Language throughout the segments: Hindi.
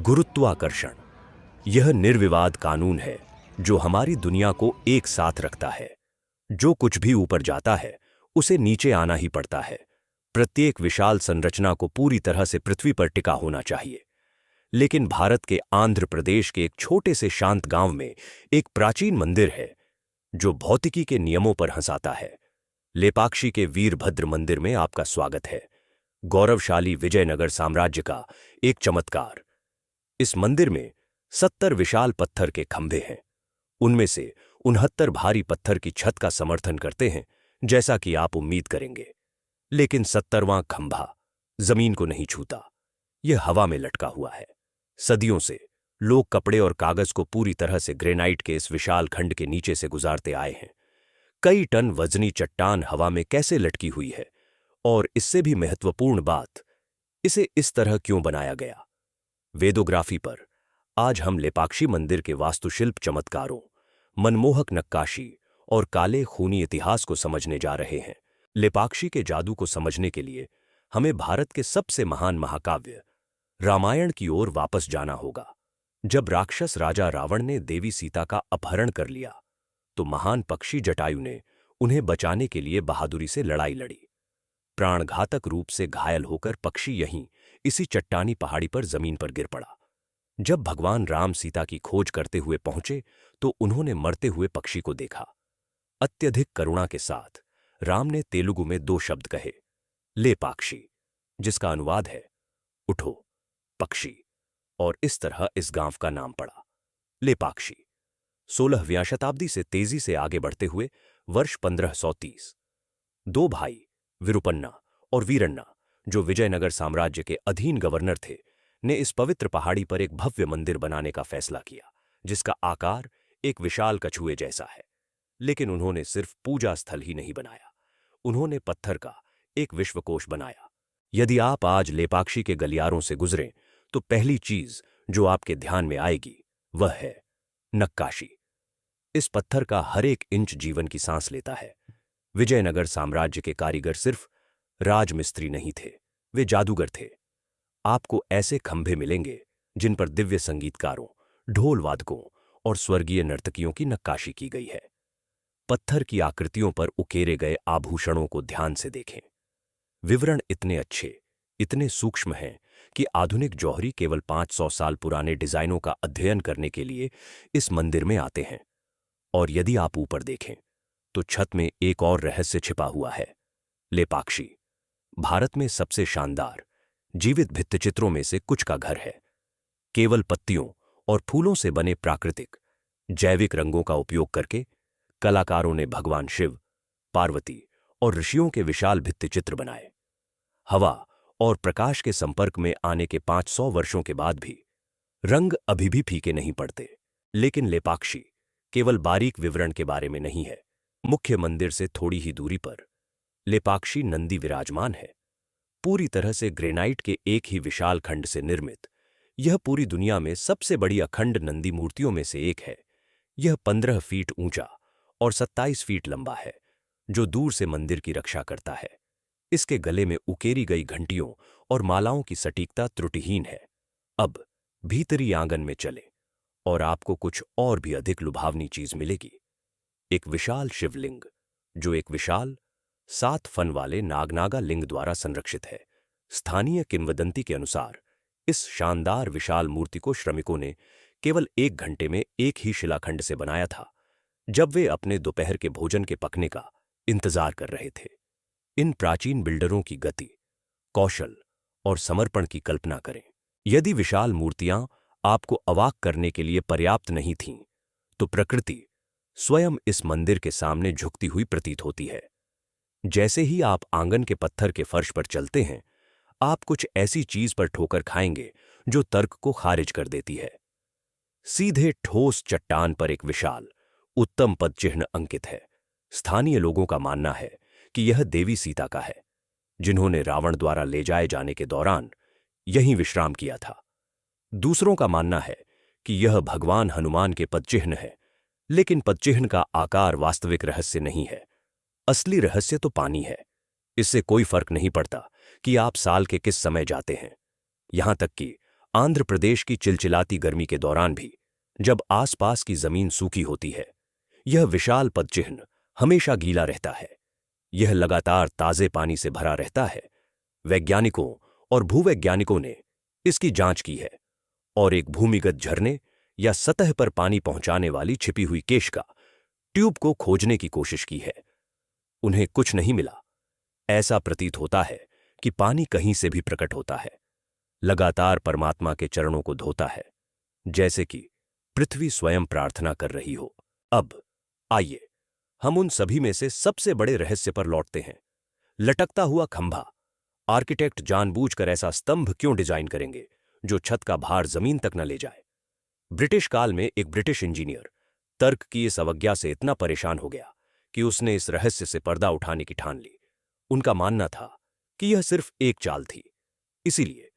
गुरुत्वाकर्षण यह निर्विवाद कानून है जो हमारी दुनिया को एक साथ रखता है। जो कुछ भी ऊपर जाता है उसे नीचे आना ही पड़ता है। प्रत्येक विशाल संरचना को पूरी तरह से पृथ्वी पर टिका होना चाहिए। लेकिन भारत के आंध्र प्रदेश के एक छोटे से शांत गांव में एक प्राचीन मंदिर है जो भौतिकी के नियमों पर हंसाता है। लेपाक्षी के वीरभद्र मंदिर में आपका स्वागत है। गौरवशाली विजयनगर साम्राज्य का एक चमत्कार। इस मंदिर में 70 विशाल पत्थर के खंभे हैं। उनमें से 69 भारी पत्थर की छत का समर्थन करते हैं, जैसा कि आप उम्मीद करेंगे। लेकिन 70वां खंभा जमीन को नहीं छूता, यह हवा में लटका हुआ है। सदियों से लोग कपड़े और कागज को पूरी तरह से ग्रेनाइट के इस विशाल खंड के नीचे से गुजारते आए हैं। कई टन वजनी चट्टान हवा में कैसे लटकी हुई है, और इससे भी महत्वपूर्ण बात, इसे इस तरह क्यों बनाया गया। वेदोग्राफी पर आज हम लेपाक्षी मंदिर के वास्तुशिल्प चमत्कारों, मनमोहक नक्काशी और काले खूनी इतिहास को समझने जा रहे हैं। लेपाक्षी के जादू को समझने के लिए हमें भारत के सबसे महान महाकाव्य रामायण की ओर वापस जाना होगा। जब राक्षस राजा रावण ने देवी सीता का अपहरण कर लिया तो महान पक्षी जटायु ने उन्हें बचाने के लिए बहादुरी से लड़ाई लड़ी। प्राणघातक रूप से घायल होकर पक्षी यहीं इसी चट्टानी पहाड़ी पर जमीन पर गिर पड़ा। जब भगवान राम सीता की खोज करते हुए पहुंचे तो उन्होंने मरते हुए पक्षी को देखा। अत्यधिक करुणा के साथ राम ने तेलुगु में 2 शब्द कहे, लेपाक्षी, जिसका अनुवाद है उठो पक्षी, और इस तरह इस गांव का नाम पड़ा लेपाक्षी। 16वीं शताब्दी से तेजी से आगे बढ़ते हुए वर्ष 1530 2 भाई विरुपन्ना और वीरन्ना, जो विजयनगर साम्राज्य के अधीन गवर्नर थे, ने इस पवित्र पहाड़ी पर एक भव्य मंदिर बनाने का फैसला किया, जिसका आकार एक विशाल कछुए जैसा है। लेकिन उन्होंने सिर्फ पूजा स्थल ही नहीं बनाया, उन्होंने पत्थर का एक विश्वकोश बनाया। यदि आप आज लेपाक्षी के गलियारों से गुजरें तो पहली चीज जो आपके ध्यान में आएगी वह है नक्काशी। इस पत्थर का हर एक इंच जीवन की सांस लेता है। विजयनगर साम्राज्य के कारीगर सिर्फ राजमिस्त्री नहीं थे, वे जादूगर थे। आपको ऐसे खंभे मिलेंगे जिन पर दिव्य संगीतकारों, ढोल वादकों और स्वर्गीय नर्तकियों की नक्काशी की गई है। पत्थर की आकृतियों पर उकेरे गए आभूषणों को ध्यान से देखें। विवरण इतने अच्छे, इतने सूक्ष्म हैं कि आधुनिक जौहरी केवल 500 साल पुराने डिजाइनों का अध्ययन करने के लिए इस मंदिर में आते हैं। और यदि आप ऊपर देखें तो छत में एक और रहस्य छिपा हुआ है। लेपाक्षी भारत में सबसे शानदार जीवित भित्तिचित्रों में से कुछ का घर है। केवल पत्तियों और फूलों से बने प्राकृतिक जैविक रंगों का उपयोग करके कलाकारों ने भगवान शिव, पार्वती और ऋषियों के विशाल भित्तिचित्र बनाए। हवा और प्रकाश के संपर्क में आने के 500 वर्षों के बाद भी रंग अभी भी फीके नहीं पड़ते। लेकिन लेपाक्षी केवल बारीक विवरण के बारे में नहीं है। मुख्य मंदिर से थोड़ी ही दूरी पर लेपाक्षी नंदी विराजमान है, पूरी तरह से ग्रेनाइट के एक ही विशाल खंड से निर्मित। यह पूरी दुनिया में सबसे बड़ी अखंड नंदी मूर्तियों में से एक है। यह 15 फीट ऊंचा और 27 फीट लंबा है, जो दूर से मंदिर की रक्षा करता है। इसके गले में उकेरी गई घंटियों और मालाओं की सटीकता त्रुटिहीन है। अब भीतरी आंगन में चले और आपको कुछ और भी अधिक लुभावनी चीज मिलेगी। एक विशाल शिवलिंग जो एक विशाल 7 फन वाले नागनागा लिंग द्वारा संरक्षित है। स्थानीय किंवदंती के अनुसार इस शानदार विशाल मूर्ति को श्रमिकों ने केवल 1 घंटे में एक ही शिलाखंड से बनाया था, जब वे अपने दोपहर के भोजन के पकने का इंतजार कर रहे थे। इन प्राचीन बिल्डरों की गति, कौशल और समर्पण की कल्पना करें। यदि विशाल मूर्तियां आपको अवाक करने के लिए पर्याप्त नहीं थीं, तो प्रकृति स्वयं इस मंदिर के सामने झुकती हुई प्रतीत होती है। जैसे ही आप आंगन के पत्थर के फर्श पर चलते हैं, आप कुछ ऐसी चीज पर ठोकर खाएंगे जो तर्क को खारिज कर देती है। सीधे ठोस चट्टान पर एक विशाल उत्तम पद चिन्ह अंकित है। स्थानीय लोगों का मानना है कि यह देवी सीता का है, जिन्होंने रावण द्वारा ले जाए जाने के दौरान यहीं विश्राम किया था। दूसरों का मानना है कि यह भगवान हनुमान के पदचिह्न है, लेकिन पदचिह्न का आकार वास्तविक रहस्य नहीं है। असली रहस्य तो पानी है। इससे कोई फर्क नहीं पड़ता कि आप साल के किस समय जाते हैं। यहां तक कि आंध्र प्रदेश की चिलचिलाती गर्मी के दौरान भी जब आसपास की जमीन सूखी होती है, यह विशाल पदचिह्न हमेशा गीला रहता है। यह लगातार ताजे पानी से भरा रहता है। वैज्ञानिकों और भूवैज्ञानिकों ने इसकी जांच की है और एक भूमिगत झरने या सतह पर पानी पहुंचाने वाली छिपी हुई केशिका ट्यूब को खोजने की कोशिश की है। उन्हें कुछ नहीं मिला। ऐसा प्रतीत होता है कि पानी कहीं से भी प्रकट होता है, लगातार परमात्मा के चरणों को धोता है, जैसे कि पृथ्वी स्वयं प्रार्थना कर रही हो। अब आइए हम उन सभी में से सबसे बड़े रहस्य पर लौटते हैं। लटकता हुआ खंभा। आर्किटेक्ट जानबूझकर ऐसा स्तंभ क्यों डिजाइन करेंगे जो छत का भार जमीन तक न ले जाए? ब्रिटिश काल में एक ब्रिटिश इंजीनियर तर्क की इस अवज्ञा से इतना परेशान हो गया कि उसने इस रहस्य से पर्दा उठाने की ठान ली। उनका मानना था कि यह सिर्फ एक चाल थी। इसीलिए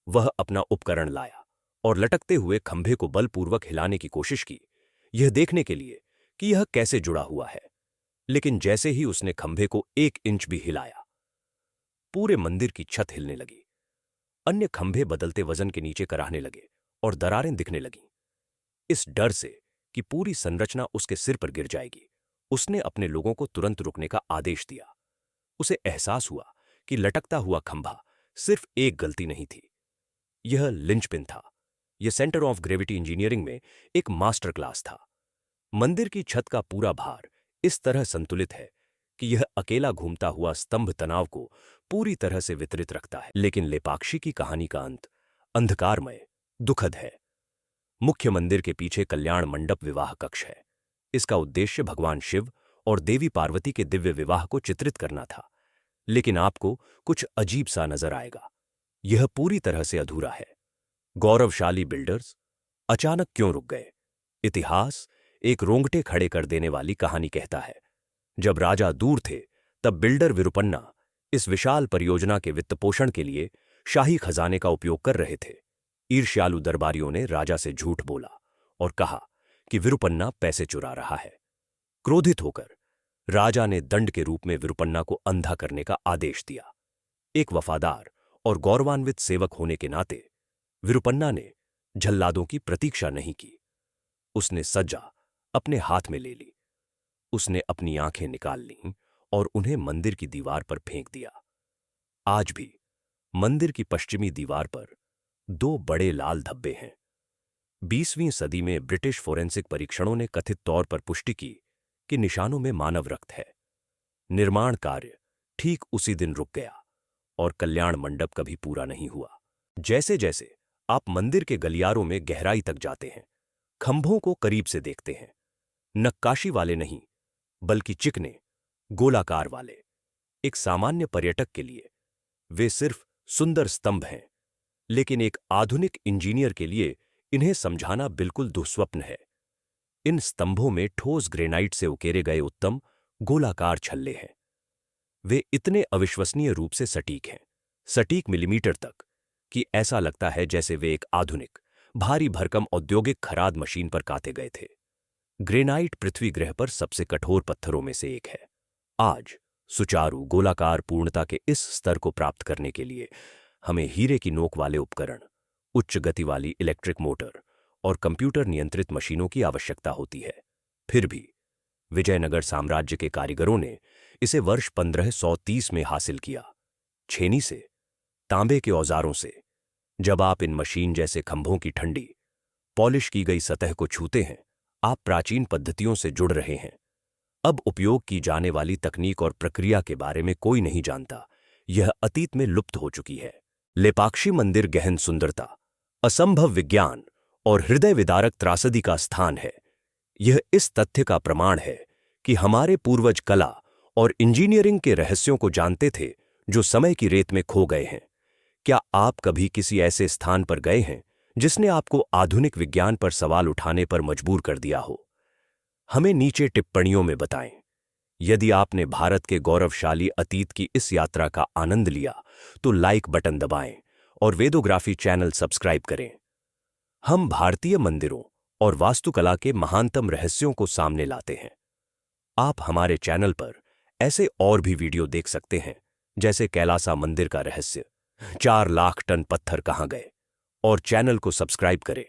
वह अपना उपकरण लाया और लटकते हुए खंभे को बलपूर्वक हिलाने की कोशिश की, यह देखने के लिए कि यह कैसे जुड़ा हुआ है। लेकिन जैसे ही उसने खंभे को 1 इंच भी हिलाया, पूरे मंदिर की छत हिलने लगी। अन्य खंभे बदलते वजन के नीचे कराहने लगे और दरारें दिखने लगीं। इस डर से कि पूरी संरचना उसके सिर पर गिर जाएगी, उसने अपने लोगों को तुरंत रुकने का आदेश दिया। उसे एहसास हुआ कि लटकता हुआ खंभा सिर्फ एक गलती नहीं थी, यह लिंचपिन था। यह सेंटर ऑफ ग्रेविटी इंजीनियरिंग में एक मास्टर क्लास था। मंदिर की छत का पूरा भार इस तरह संतुलित है कि यह अकेला घूमता हुआ स्तंभ तनाव को पूरी तरह से वितरित रखता है। लेकिन लेपाक्षी की कहानी का अंत अंधकारमय, दुखद है। मुख्य मंदिर के पीछे कल्याण मंडप विवाह कक्ष है। इसका उद्देश्य भगवान शिव और देवी पार्वती के दिव्य विवाह को चित्रित करना था। लेकिन आपको कुछ अजीब सा नजर आएगा। यह पूरी तरह से अधूरा है। गौरवशाली बिल्डर्स अचानक क्यों रुक गए? इतिहास एक रोंगटे खड़े कर देने वाली कहानी कहता है। जब राजा दूर थे, तब बिल्डर विरुपन्ना इस विशाल परियोजना के वित्तपोषण के लिए शाही खजाने का उपयोग कर रहे थे। ईर्ष्यालु दरबारियों ने राजा से झूठ बोला और कहा कि विरुपन्ना पैसे चुरा रहा है। क्रोधित होकर राजा ने दंड के रूप में विरुपन्ना को अंधा करने का आदेश दिया। एक वफादार और गौरवान्वित सेवक होने के नाते विरुपन्ना ने जल्लादों की प्रतीक्षा नहीं की। उसने सज्जा अपने हाथ में ले ली। उसने अपनी आंखें निकाल लीं और उन्हें मंदिर की दीवार पर फेंक दिया। आज भी मंदिर की पश्चिमी दीवार पर 2 बड़े लाल धब्बे हैं। 20वीं सदी में ब्रिटिश फोरेंसिक परीक्षणों ने कथित तौर पर पुष्टि की कि निशानों में मानव रक्त है। निर्माण कार्य ठीक उसी दिन रुक गया और कल्याण मंडप कभी पूरा नहीं हुआ। जैसे जैसे आप मंदिर के गलियारों में गहराई तक जाते हैं, खंभों को करीब से देखते हैं, नक्काशी वाले नहीं बल्कि चिकने, गोलाकार वाले। एक सामान्य पर्यटक के लिए वे सिर्फ सुंदर स्तंभ हैं, लेकिन एक आधुनिक इंजीनियर के लिए इन्हें समझाना बिल्कुल दुःस्वप्न है। इन स्तंभों में ठोस ग्रेनाइट से उकेरे गए उत्तम गोलाकार छल्ले हैं। वे इतने अविश्वसनीय रूप से सटीक हैं, सटीक मिलीमीटर तक, कि ऐसा लगता है जैसे वे एक आधुनिक, भारी भरकम औद्योगिक खराद मशीन पर काते गए थे। ग्रेनाइट पृथ्वी ग्रह पर सबसे कठोर पत्थरों में से एक है। आज सुचारू गोलाकार पूर्णता के इस स्तर को प्राप्त करने के लिए हमें हीरे की नोक वाले उपकरण, उच्च गति वाली इलेक्ट्रिक मोटर और कंप्यूटर नियंत्रित मशीनों की आवश्यकता होती है। फिर भी विजयनगर साम्राज्य के कारीगरों ने इसे वर्ष 1530 में हासिल किया। छेनी से, तांबे के औजारों से। जब आप इन मशीन जैसे खंभों की ठंडी, पॉलिश की गई सतह को छूते हैं, आप प्राचीन पद्धतियों से जुड़ रहे हैं। अब उपयोग की जाने वाली तकनीक और प्रक्रिया के बारे में कोई नहीं जानता। यह अतीत में लुप्त हो चुकी है। लेपाक्षी मंदिर गहन सुंदरता, असंभव विज्ञान और हृदय विदारक त्रासदी का स्थान है। यह इस तथ्य का प्रमाण है कि हमारे पूर्वज कला और इंजीनियरिंग के रहस्यों को जानते थे जो समय की रेत में खो गए हैं। क्या आप कभी किसी ऐसे स्थान पर गए हैं जिसने आपको आधुनिक विज्ञान पर सवाल उठाने पर मजबूर कर दिया हो? हमें नीचे टिप्पणियों में बताएं। यदि आपने भारत के गौरवशाली अतीत की इस यात्रा का आनंद लिया तो लाइक बटन दबाएं और वेदोग्राफी चैनल सब्सक्राइब करें। हम भारतीय मंदिरों और वास्तुकला के महानतम रहस्यों को सामने लाते हैं। आप हमारे चैनल पर ऐसे और भी वीडियो देख सकते हैं, जैसे कैलासा मंदिर का रहस्य, 4 लाख टन पत्थर कहां गए, और चैनल को सब्सक्राइब करें,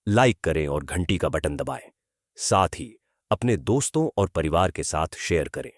लाइक करें और घंटी का बटन दबाएं। साथ ही अपने दोस्तों और परिवार के साथ शेयर करें।